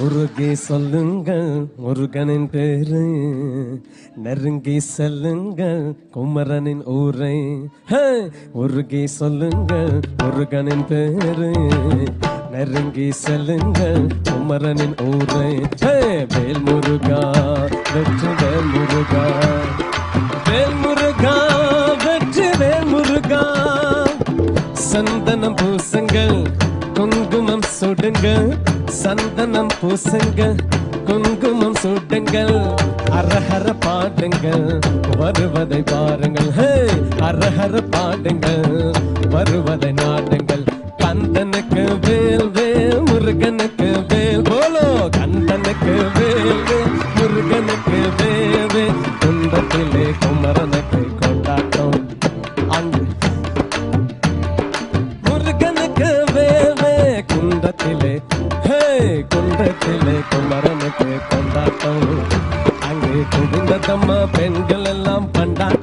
உருகி சொல்லுங்கள் முருகனின் பேரு, நெருங்கி செல்லுங்கள் குமரனின் ஊரை. உருகி சொல்லுங்கள் முருகனின் பேரு, நெருங்கி செல்லுங்கள் குமரனின் ஊரை. வேல் முருகா வெற்றி வேல் முருகா, வேல் முருகா வெற்றி வேல் முருகா. சந்தனம் பூசுங்கள் குங்குமம் சுடுங்கள், சந்தனம் பூசுங்கள் குங்குமம் சுடுங்கள். அரஹர பாடுங்கள் வருவதை பாருங்கள், அரஹர பாடுங்கள் வருவதை நாடுங்கள். கந்தனுக்கு வேல் வேல் முருகனுக்கு வேல் போலோ, கந்தனுக்கு வேல் வேல் முருகனுக்கு வேல் வேல். குன்றத்திலே குமரனுக்கு கொண்டாட்டம், அங்கு முருகனுக்கு வேல் வேல். குன்றத்திலே குன்றத்திலே குமரனுக்கு கொண்டாட்டம், அங்கே குவிந்ததம்மா பெண்கள் எல்லாம் பண்டாட்டம்.